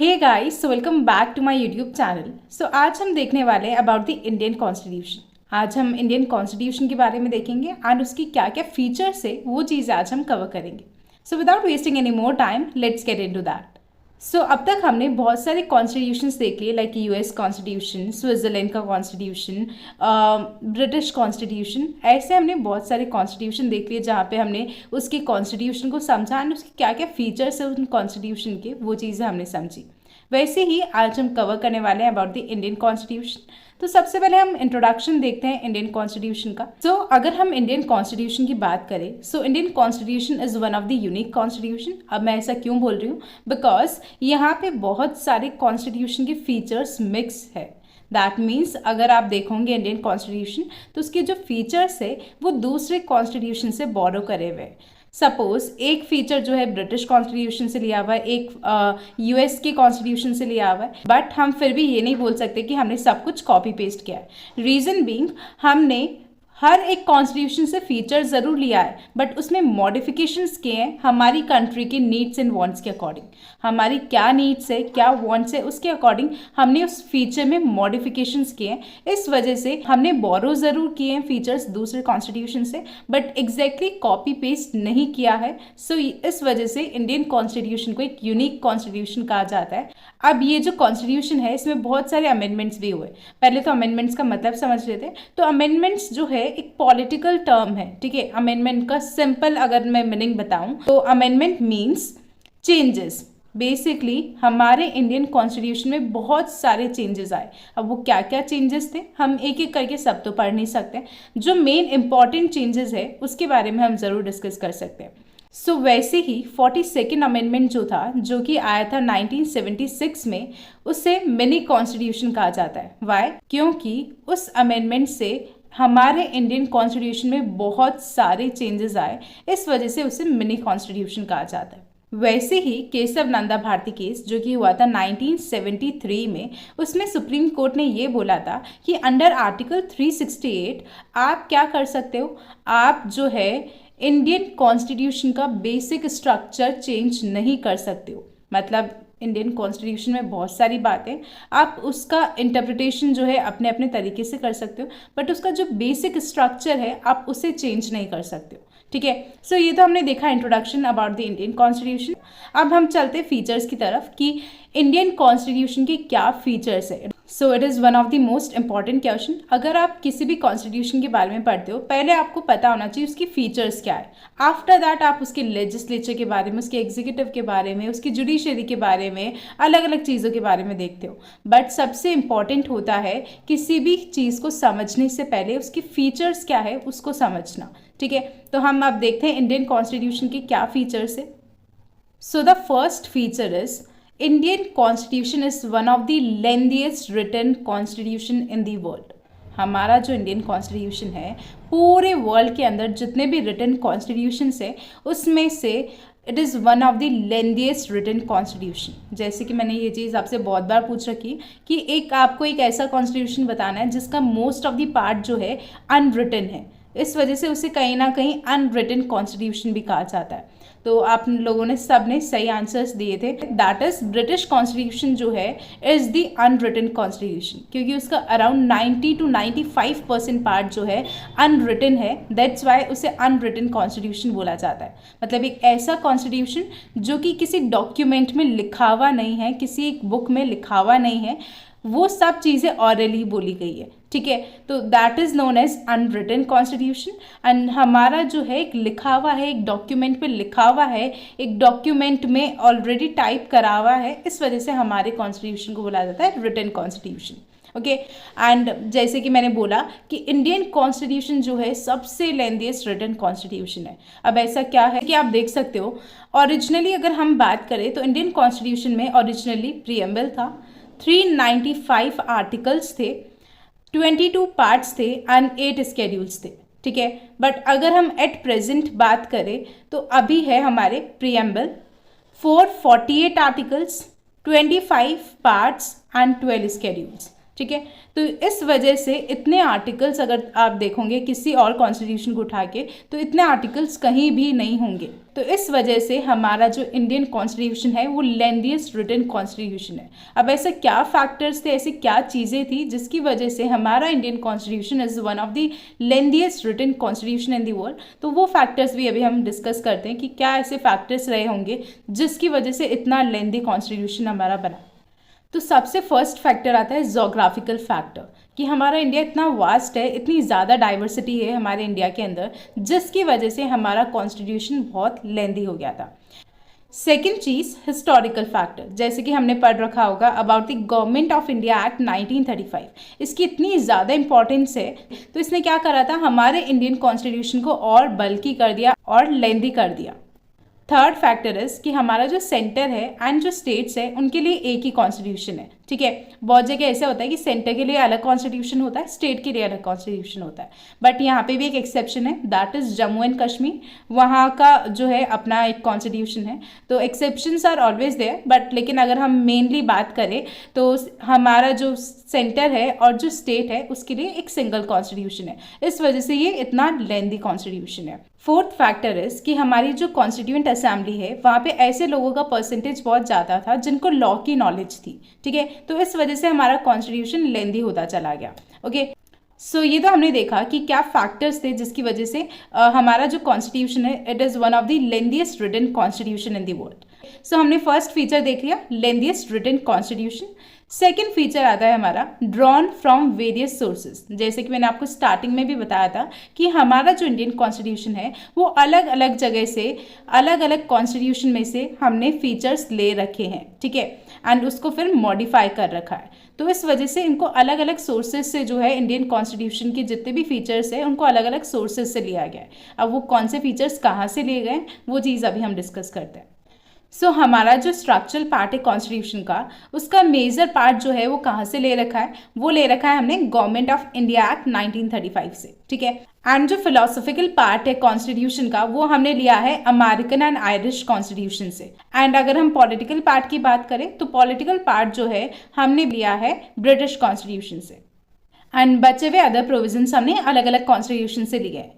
Hey guys, so welcome back to my YouTube channel. So आज हम देखने वाले हैं अबाउट द इंडियन कॉन्स्टिट्यूशन। आज हम इंडियन कॉन्स्टिट्यूशन के बारे में देखेंगे एंड उसकी क्या क्या फीचर्स है वो चीज़ आज हम कवर करेंगे। So without wasting any more time let's get into that. So अब तक हमने बहुत सारे कॉन्स्टिट्यूशंस देख लिए, लाइक यूएस कॉन्स्टिट्यूशन, स्विट्ज़रलैंड का कॉन्स्टिट्यूशन, ब्रिटिश कॉन्स्टिट्यूशन। ऐसे हमने बहुत सारे कॉन्स्टिट्यूशन देख लिए जहाँ पे हमने उसके कॉन्स्टिट्यूशन को समझा एंड उसके क्या क्या फीचर्स है उन कॉन्स्टिट्यूशन के, वो चीज़ें हमने समझी। वैसे ही आज हम कवर करने वाले हैं अबाउट द इंडियन कॉन्स्टिट्यूशन। तो सबसे पहले हम इंट्रोडक्शन देखते हैं इंडियन कॉन्स्टिट्यूशन का। अगर हम इंडियन कॉन्स्टिट्यूशन की बात करें, Indian constitution is one of the unique constitution. अब मैं ऐसा क्यों बोल रही हूँ, बिकॉज यहाँ पे बहुत सारे कॉन्स्टिट्यूशन के फीचर्स मिक्स है। दैट मीन्स अगर आप देखोगे इंडियन कॉन्स्टिट्यूशन तो उसके जो फीचर्स है वो दूसरे कॉन्स्टिट्यूशन से बोरो करे हुए हैं। सपोज एक फीचर जो है ब्रिटिश कॉन्स्टिट्यूशन से लिया हुआ है, एक यूएस के कॉन्स्टिट्यूशन से लिया हुआ है, बट हम फिर भी ये नहीं बोल सकते कि हमने सब कुछ कॉपी पेस्ट किया है। रीज़न बीइंग हमने हर एक कॉन्स्टिट्यूशन से फीचर ज़रूर लिया है, बट उसमें मॉडिफिकेशंस किए हैं हमारी कंट्री के नीड्स एंड वांट्स के अकॉर्डिंग। हमारी क्या नीड्स है, क्या वांट्स है, उसके अकॉर्डिंग हमने उस फीचर में मॉडिफिकेशंस किए हैं। इस वजह से हमने बोरो ज़रूर किए हैं फीचर्स दूसरे कॉन्स्टिट्यूशन से, बट एग्जैक्टली कॉपी पेस्ट नहीं किया है। इस वजह से इंडियन कॉन्स्टिट्यूशन को एक यूनिक कॉन्स्टिट्यूशन कहा जाता है। अब ये जो कॉन्स्टिट्यूशन है इसमें बहुत सारे अमेंडमेंट्स भी हुए। पहले तो अमेंडमेंट्स का मतलब समझ लेते हैं। तो अमेंडमेंट्स जो है एक पॉलिटिकल टर्म है, ठीक है। अमेंडमेंट का सिंपल अगर मैं मीनिंग बताऊं तो अमेंडमेंट मीन्स चेंजेस। बेसिकली हमारे इंडियन कॉन्स्टिट्यूशन में बहुत सारे चेंजेस आए। अब वो क्या क्या चेंजेस थे हम एक एक करके सब तो पढ़ नहीं सकते। जो मेन इंपॉर्टेंट चेंजेस है उसके बारे में हम ज़रूर डिस्कस कर सकते हैं। वैसे ही 42nd अमेंडमेंट जो था, जो कि आया था 1976 में, उसे मिनी कॉन्स्टिट्यूशन कहा जाता है। वाई? क्योंकि उस अमेंडमेंट से हमारे इंडियन कॉन्स्टिट्यूशन में बहुत सारे चेंजेस आए, इस वजह से उसे मिनी कॉन्स्टिट्यूशन कहा जाता है। वैसे ही केशव नंदा भारती केस जो कि हुआ था 1973 में, उसमें सुप्रीम कोर्ट ने ये बोला था कि अंडर आर्टिकल 368 आप क्या कर सकते हो, आप जो है इंडियन कॉन्स्टिट्यूशन का बेसिक स्ट्रक्चर चेंज नहीं कर सकते हो। मतलब इंडियन कॉन्स्टिट्यूशन में बहुत सारी बातें, आप उसका इंटरप्रिटेशन जो है अपने अपने तरीके से कर सकते हो, बट उसका जो बेसिक स्ट्रक्चर है आप उसे चेंज नहीं कर सकते हो, ठीक है। ये तो हमने देखा introduction about the Indian constitution. अब हम चलते फीचर्स की तरफ कि इंडियन कॉन्स्टिट्यूशन के क्या फीचर्स है। It is one of the most important question. अगर आप किसी भी कॉन्स्टिट्यूशन के बारे में पढ़ते हो, पहले आपको पता होना चाहिए उसकी फीचर्स क्या है। आफ्टर दैट आप उसके लेजिस्लेचर के बारे में, उसके एग्जीक्यूटिव के बारे में, उसकी जुडिशरी के बारे में, अलग अलग चीज़ों के बारे में देखते हो। बट सबसे इम्पॉर्टेंट होता है किसी भी चीज़ को समझने से पहले उसकी फीचर्स क्या है उसको समझना, ठीक है। तो हम अब देखते हैं इंडियन कॉन्स्टिट्यूशन के क्या फीचर्स है। The first feature is Indian constitution is one of the lengthiest written constitution in the world. हमारा जो इंडियन कॉन्स्टिट्यूशन है, पूरे वर्ल्ड के अंदर जितने भी रिटन कॉन्स्टिट्यूशंस है उसमें से it is one of the lengthiest written constitution. जैसे कि मैंने ये चीज़ आपसे बहुत बार पूछ रखी कि आपको एक ऐसा कॉन्स्टिट्यूशन बताना है जिसका मोस्ट ऑफ द पार्ट जो है अनरिटन है, इस वजह से उसे कहीं ना कहीं अनरिटन कॉन्स्टिट्यूशन भी कहा जाता है। तो आप लोगों ने सब ने सही आंसर्स दिए थे। दैट इज ब्रिटिश कॉन्स्टिट्यूशन जो है इज द अनरिटन कॉन्स्टिट्यूशन, क्योंकि उसका अराउंड 90 to 95% पार्ट जो है अनरिटन है। दैट्स वाई उसे अनरिटन कॉन्स्टिट्यूशन बोला जाता है। मतलब एक ऐसा कॉन्स्टिट्यूशन जो कि किसी डॉक्यूमेंट में लिखा हुआ नहीं है, किसी एक बुक में लिखा हुआ नहीं है, वो सब चीज़ें ऑरली बोली गई है, ठीक है। तो that is known as unwritten constitution. And हमारा जो है एक लिखा हुआ है, एक डॉक्यूमेंट पे लिखा हुआ है, एक डॉक्यूमेंट में ऑलरेडी टाइप करा हुआ है, इस वजह से हमारे कॉन्स्टिट्यूशन को बोला जाता है रिटन कॉन्स्टिट्यूशन, ओके। एंड जैसे कि मैंने बोला कि इंडियन कॉन्स्टिट्यूशन जो है सबसे लेंथीएस्ट रिटन कॉन्स्टिट्यूशन है। अब ऐसा क्या है कि आप देख सकते हो, ओरिजिनली अगर हम बात करें तो इंडियन कॉन्स्टिट्यूशन में ओरिजिनली प्रीएम्बल था, 395 आर्टिकल्स थे, 22 पार्ट्स थे एंड 8 स्केड्यूल्स थे, ठीक है। बट अगर हम एट प्रेजेंट बात करें तो अभी है हमारे preamble 448 articles, 25 parts and 12 schedules. ठीक है। तो इस वजह से इतने आर्टिकल्स अगर आप देखोगे किसी और कॉन्स्टिट्यूशन को उठा के, तो इतने आर्टिकल्स कहीं भी नहीं होंगे। तो इस वजह से हमारा जो इंडियन कॉन्स्टिट्यूशन है वो लेंथीएस्ट रिटन कॉन्स्टिट्यूशन है। अब ऐसे क्या फैक्टर्स थे, ऐसी क्या चीज़ें थी जिसकी वजह से हमारा Indian constitution is one of the lengthiest written constitution in the world. तो वो फैक्टर्स भी अभी हम डिस्कस करते हैं कि क्या ऐसे फैक्टर्स रहे होंगे जिसकी वजह से इतना लेंथी कॉन्स्टिट्यूशन हमारा बना। तो सबसे फर्स्ट फैक्टर आता है जोग्राफिकल फैक्टर, कि हमारा इंडिया इतना वास्ट है, इतनी ज़्यादा डाइवर्सिटी है हमारे इंडिया के अंदर, जिसकी वजह से हमारा कॉन्स्टिट्यूशन बहुत लेंदी हो गया था। सेकेंड चीज़ हिस्टोरिकल फैक्टर, जैसे कि हमने पढ़ रखा होगा about the government of India act 1935। इसकी इतनी ज़्यादा इंपॉर्टेंस है, तो इसने क्या करा था, हमारे इंडियन कॉन्स्टिट्यूशन को और बल्कि कर दिया और लेंदी कर दिया। थर्ड फैक्टर इज कि हमारा जो सेंटर है एंड जो स्टेट्स है उनके लिए एक ही कॉन्स्टिट्यूशन है। ठीक है, बहुत जगह ऐसा होता है कि सेंटर के लिए अलग कॉन्स्टिट्यूशन होता है, स्टेट के लिए अलग कॉन्स्टिट्यूशन होता है, बट यहाँ पे भी एक एक्सेप्शन है, that is Jammu and Kashmir. वहाँ का जो है अपना एक कॉन्स्टिट्यूशन है। तो exceptions are always there, but लेकिन अगर हम मेनली बात करें तो हमारा जो सेंटर है और जो स्टेट है उसके लिए एक सिंगल कॉन्स्टिट्यूशन है। इस वजह से ये इतना लेंदी कॉन्स्टिट्यूशन है। फोर्थ फैक्टर इज कि हमारी जो कॉन्स्टिट्यूएंट असेंबली है वहाँ पे ऐसे लोगों का परसेंटेज बहुत ज़्यादा था जिनको लॉ की नॉलेज थी। ठीक है, तो इस वजह से हमारा कॉन्स्टिट्यूशन लेंदी होता चला गया। ओके, सो ये तो हमने देखा कि क्या फैक्टर्स थे जिसकी वजह से हमारा जो कॉन्स्टिट्यूशन है it is one of the lengthiest written constitution in the world. So हमने फर्स्ट फीचर देख लिया, lengthiest written constitution. Second feature आता है हमारा ड्रॉन फ्रॉम वेरियस सोर्सेज। जैसे कि मैंने आपको स्टार्टिंग में भी बताया था कि हमारा जो इंडियन कॉन्स्टिट्यूशन है वो अलग अलग जगह से, अलग अलग कॉन्स्टिट्यूशन में से हमने फीचर्स ले रखे हैं। ठीक है, एंड उसको फिर मॉडिफाई कर रखा है। तो इस वजह से इनको अलग अलग सोर्सेज से जो है इंडियन कॉन्स्टिट्यूशन के जितने भी फीचर्स हैं उनको अलग अलग सोर्सेज से लिया गया है। अब वो कौन से फीचर्स कहाँ से लिए गए वो चीज़ अभी हम डिस्कस करते हैं। सो हमारा जो स्ट्रक्चरल पार्ट है कॉन्स्टिट्यूशन का, उसका मेजर पार्ट जो है वो कहाँ से ले रखा है, वो ले रखा है हमने गवर्नमेंट ऑफ इंडिया एक्ट 1935 से। ठीक है, एंड जो फिलोसॉफिकल पार्ट है कॉन्स्टिट्यूशन का वो हमने लिया है अमेरिकन एंड आयरिश कॉन्स्टिट्यूशन से। एंड अगर हम पॉलिटिकल पार्ट की बात करें तो पॉलिटिकल पार्ट जो है हमने लिया है ब्रिटिश कॉन्स्टिट्यूशन से। एंड बचे हुए अदर प्रोविजंस हमने अलग अलग कॉन्स्टिट्यूशन से लिए हैं।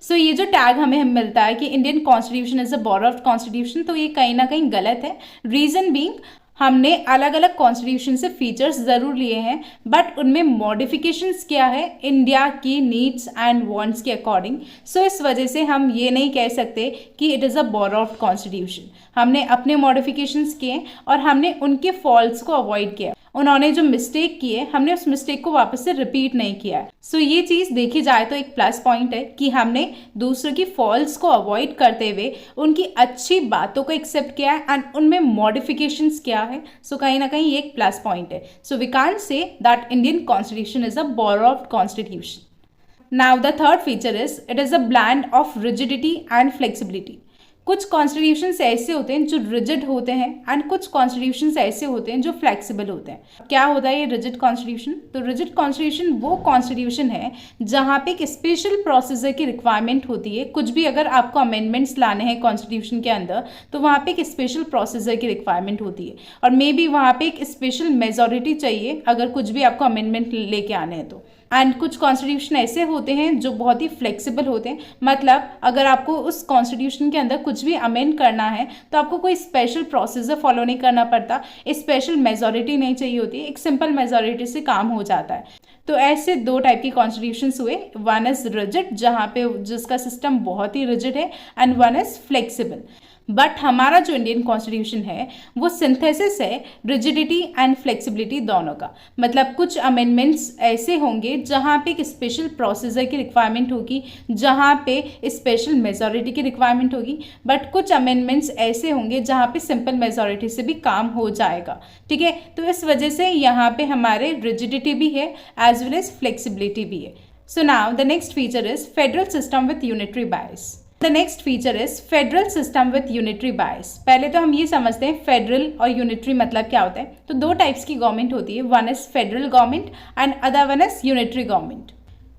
सो ये जो टैग हमें मिलता है कि Indian constitution is a borrowed constitution, तो ये कहीं ना कहीं गलत है। रीजन बीइंग हमने अलग अलग कॉन्स्टिट्यूशन से फीचर्स ज़रूर लिए हैं, बट उनमें मॉडिफिकेशंस क्या है इंडिया की नीड्स एंड वांट्स के अकॉर्डिंग। सो इस वजह से हम ये नहीं कह सकते कि it is a borrowed constitution. हमने अपने मॉडिफिकेशंस किए और हमने उनके फॉल्ट्स को अवॉइड किया। उन्होंने जो मिस्टेक किए हमने उस मिस्टेक को वापस से रिपीट नहीं किया है। सो ये चीज़ देखी जाए तो एक प्लस पॉइंट है कि हमने दूसरों की फॉल्ट्स को अवॉइड करते हुए उनकी अच्छी बातों को एक्सेप्ट किया है एंड उनमें मॉडिफिकेशंस किया है। सो कहीं ना कहीं ये एक प्लस पॉइंट है। So we can't say that Indian constitution is a borrowed constitution. Now the third feature is it is a blend of rigidity and flexibility. कुछ कॉन्स्टिट्यूशंस ऐसे होते हैं जो रिजिड होते हैं एंड कुछ कॉन्स्टिट्यूशंस ऐसे होते हैं जो फ्लेक्सिबल होते हैं। क्या होता है ये रिजिड कॉन्स्टिट्यूशन? तो रिजिड कॉन्स्टिट्यूशन वो कॉन्स्टिट्यूशन है जहाँ पे एक स्पेशल प्रोसीजर की रिक्वायरमेंट होती है। कुछ भी अगर आपको अमेंडमेंट्स लाने हैं कॉन्स्टिट्यूशन के अंदर तो वहाँ पे एक स्पेशल प्रोसीजर की रिक्वायरमेंट होती है और मे बी वहाँ पे एक स्पेशल मेजॉरिटी चाहिए अगर कुछ भी आपको अमेंडमेंट लेके आने हैं तो। एंड कुछ कॉन्स्टिट्यूशन ऐसे होते हैं जो बहुत ही फ्लेक्सिबल होते हैं, मतलब अगर आपको उस कॉन्स्टिट्यूशन के अंदर कुछ भी अमेंड करना है तो आपको कोई स्पेशल प्रोसीजर फॉलो नहीं करना पड़ता, स्पेशल मेजॉरिटी नहीं चाहिए होती, एक सिंपल मेजॉरिटी से काम हो जाता है। तो ऐसे दो टाइप की कॉन्स्टिट्यूशंस हुए, वन इज रिजिड जहाँ पे जिसका सिस्टम बहुत ही रिजिड है and one is flexible. But हमारा जो इंडियन कॉन्स्टिट्यूशन है वो सिंथेसिस है रिजिडिटी एंड फ्लेक्सिबिलिटी दोनों का। मतलब कुछ अमेंडमेंट्स ऐसे होंगे जहाँ पे एक स्पेशल प्रोसीजर की रिक्वायरमेंट होगी, जहाँ पे स्पेशल मेजॉरिटी की रिक्वायरमेंट होगी, बट कुछ अमेंडमेंट्स ऐसे होंगे जहाँ पे सिंपल मेजॉरिटी से भी काम हो जाएगा। ठीक है, तो इस वजह से यहाँ पे हमारे रिजिडिटी भी है एज वेल एज फ्लेक्सिबिलिटी भी है। So now the next feature is federal system with unitary bias. The next feature is federal system with unitary बायस। पहले तो हम ये समझते हैं फेडरल और यूनिटरी मतलब क्या होता है। तो दो टाइप्स की गवर्नमेंट होती है, one is federal government and other one is unitary government.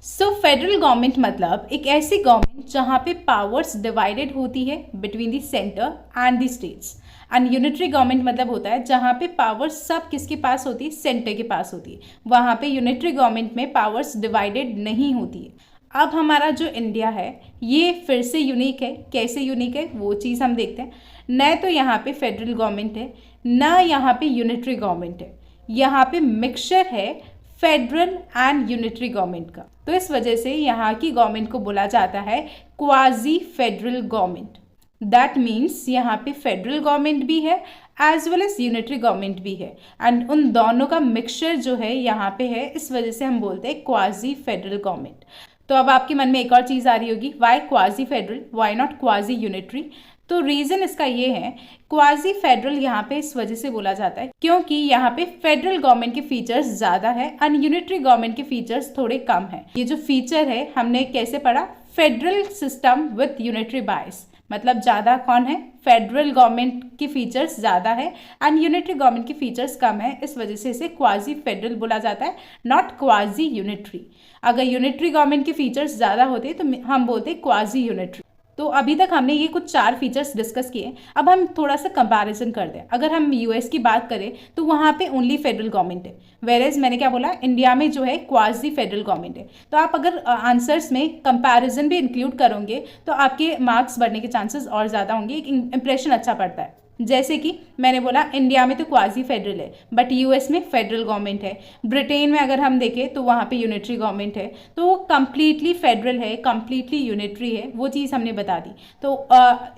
So federal government मतलब एक ऐसी गवर्नमेंट जहाँ पे पावर्स डिवाइडेड होती है between the centre and the states and unitary government मतलब होता है जहाँ पे पावर्स सब किसके पास होती है, सेंटर के पास होती है। वहाँ पे यूनिटरी गवर्नमेंट में पावर्स डिवाइडेड नहीं होती है। अब हमारा जो इंडिया है ये फिर से यूनिक है। कैसे यूनिक है वो चीज़ हम देखते हैं। न तो यहाँ पे फेडरल गवर्नमेंट है, न यहाँ पे यूनिटरी गवर्नमेंट है, यहाँ पे मिक्सचर है फेडरल एंड यूनिटरी गवर्नमेंट का। तो इस वजह से यहाँ की गवर्नमेंट को बोला जाता है quasi federal government. That means यहाँ पे फेडरल गवर्नमेंट भी है as well as unitary government भी है, एंड उन दोनों का मिक्सचर जो है यहाँ पे है, इस वजह से हम बोलते हैं क्वाजी फेडरल गवर्नमेंट। तो अब आपके मन में एक और चीज़ आ रही होगी, why quasi federal, why not quasi unitary. तो रीज़न इसका ये है, क्वाजी फेडरल यहाँ पे इस वजह से बोला जाता है क्योंकि यहाँ पे फेडरल गवर्नमेंट के फीचर्स ज़्यादा है एंड यूनिटरी गवर्नमेंट के फीचर्स थोड़े कम है। ये जो फीचर है हमने कैसे पढ़ा, फेडरल सिस्टम विथ यूनिटरी बायस, मतलब ज़्यादा कौन है, फेडरल गवर्नमेंट की फीचर्स ज़्यादा है एंड यूनिटरी गवर्नमेंट की फीचर्स कम है। इस वजह से इसे क्वाजी फेडरल बोला जाता है, नॉट क्वाजी यूनिटरी। अगर यूनिटरी गवर्नमेंट के फीचर्स ज़्यादा होते तो हम बोलते क्वाजी यूनिटरी। तो अभी तक हमने ये कुछ 4 फीचर्स डिस्कस किए। अब हम थोड़ा सा कंपैरिजन कर दें। अगर हम यूएस की बात करें तो वहाँ पे ओनली फेडरल गवर्नमेंट है, वेरेज मैंने क्या बोला, इंडिया में जो है क्वाजी फेडरल गवर्नमेंट है। तो आप अगर आंसर्स में कंपैरिजन भी इंक्लूड करोगे तो आपके मार्क्स बढ़ने के चांसेस और ज़्यादा होंगे, एक इंप्रेशन अच्छा पड़ता है। जैसे कि मैंने बोला इंडिया में तो क्वाजी फेडरल है बट यूएस में फेडरल गवर्नमेंट है। ब्रिटेन में अगर हम देखें तो वहाँ पे यूनिटरी गवर्नमेंट है। तो वो कम्प्लीटली फेडरल है, कम्प्लीटली यूनिटरी है, वो चीज़ हमने बता दी। तो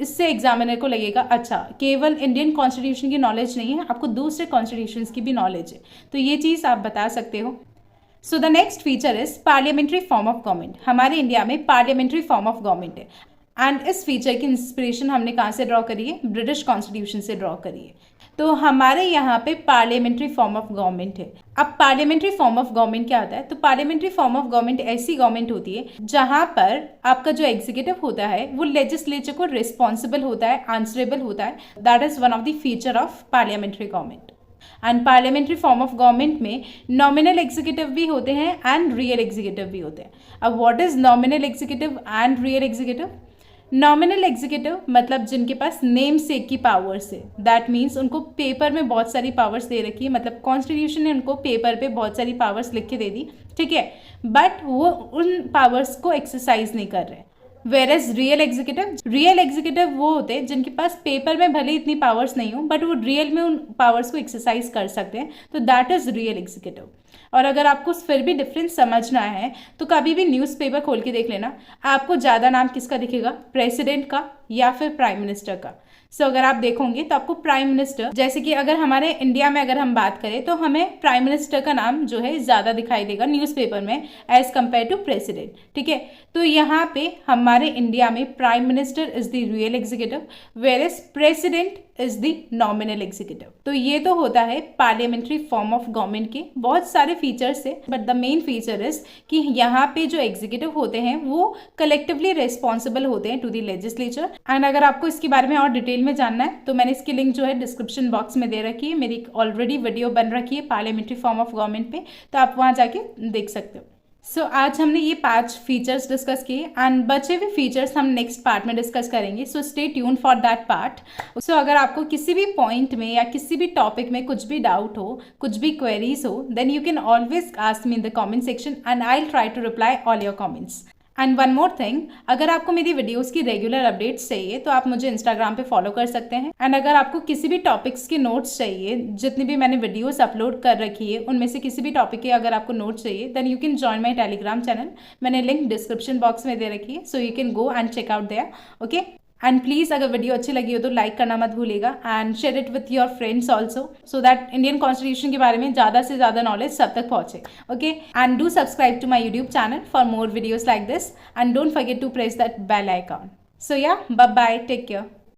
इससे एग्जामिनर को लगेगा अच्छा केवल इंडियन कॉन्स्टिट्यूशन की नॉलेज नहीं है, आपको दूसरे कॉन्स्टिट्यूशंस की भी नॉलेज है। तो ये चीज़ आप बता सकते हो। So the next feature is parliamentary form of government. हमारे इंडिया में पार्लियामेंट्री फॉर्म ऑफ गवर्नमेंट है एंड इस फीचर की इंस्पिरेशन हमने कहाँ से ड्रॉ करी है, ब्रिटिश कॉन्स्टिट्यूशन से ड्रॉ करी है। तो हमारे यहाँ पे पार्लियामेंट्री फॉर्म ऑफ गवर्नमेंट है। अब पार्लियामेंट्री फॉर्म ऑफ गवर्नमेंट क्या होता है, तो पार्लियामेंट्री फॉर्म ऑफ गवर्नमेंट ऐसी गवर्नमेंट होती है जहाँ पर आपका जो एग्जीक्यूटिव होता है वो लेजिस्लेचर को रिस्पॉन्सिबल होता है, आंसरेबल होता है। That is one of the feature of parliamentary government. And parliamentary form of government में नॉमिनल एग्जीक्यूटिव भी होते हैं एंड रियल एग्जीक्यूटिव भी होते हैं। अब what is nominal executive and real executive? Nominal executive मतलब जिनके पास नेम सेक की पावर्स है। दैट मीन्स उनको पेपर में बहुत सारी पावर्स दे रखी है, मतलब कॉन्स्टिट्यूशन ने उनको पेपर पे बहुत सारी पावर्स लिख के दे दी, ठीक है, बट वो उन पावर्स को एक्सरसाइज नहीं कर रहे। वेरएज रियल एग्जीक्यूटिव वो होते हैं जिनके पास पेपर में भले इतनी पावर्स नहीं हो बट वो रियल में उन पावर्स को एक्सरसाइज कर सकते हैं। तो दैट इज रियल एग्जीक्यूटिव। और अगर आपको फिर भी डिफरेंस समझना है तो कभी भी न्यूज़पेपर खोल के देख लेना, आपको ज़्यादा नाम किसका दिखेगा, प्रेसिडेंट का या फिर प्राइम मिनिस्टर का। सो अगर आप देखोगे तो आपको प्राइम मिनिस्टर, जैसे कि अगर हमारे इंडिया में अगर हम बात करें तो हमें प्राइम मिनिस्टर का नाम जो है ज़्यादा दिखाई देगा न्यूज़पेपर में एज कम्पेयर टू प्रेसिडेंट, ठीक है। तो यहाँ पे हमारे इंडिया में prime minister is the real executive where president is the nominal executive. तो ये तो होता है पार्लियामेंट्री फॉर्म ऑफ गवर्नमेंट के बहुत सारे फीचर्स है, but the main feature is कि यहाँ पे जो एग्जीक्यूटिव होते हैं वो कलेक्टिवली रिस्पॉन्सिबल होते हैं टू द लेजिस्लेचर। एंड अगर आपको इसके बारे में और डिटेल में जानना है तो मैंने इसकी लिंक जो है डिस्क्रिप्शन बॉक्स में दे रखी है। मेरी ऑलरेडी वीडियो बन रखी है पार्लियामेंट्री फॉर्म ऑफ गवर्नमेंट पे, तो आप वहाँ जाके देख सकते हो। सो आज हमने ये 5 फीचर्स डिस्कस किए एंड बचे हुए फीचर्स हम नेक्स्ट पार्ट में डिस्कस करेंगे। So stay tuned for that part. So अगर आपको किसी भी पॉइंट में या किसी भी टॉपिक में कुछ भी डाउट हो, कुछ भी क्वेरीज हो, then you can always ask me in the comment section and I will try to reply all your comments. And one more thing, अगर आपको मेरी वीडियोस की रेगुलर अपडेट्स चाहिए तो आप मुझे इंस्टाग्राम पे फॉलो कर सकते हैं। एंड अगर आपको किसी भी टॉपिक्स के नोट्स चाहिए, जितनी भी मैंने वीडियोस अपलोड कर रखी है उनमें से किसी भी टॉपिक के अगर आपको नोट्स चाहिए then you can join my Telegram channel. मैंने लिंक डिस्क्रिप्शन बॉक्स में दे रखी है, so you can go and check out there, okay. And please अगर वीडियो अच्छी लगी हो तो लाइक करना मत भूलिएगा and share it with your friends also, so that Indian constitution के बारे में ज़्यादा से ज़्यादा नॉलेज सब तक पहुँचे, okay. And do subscribe to my YouTube channel for more videos like this and don't forget to press that bell icon. So yeah, bye bye, take care.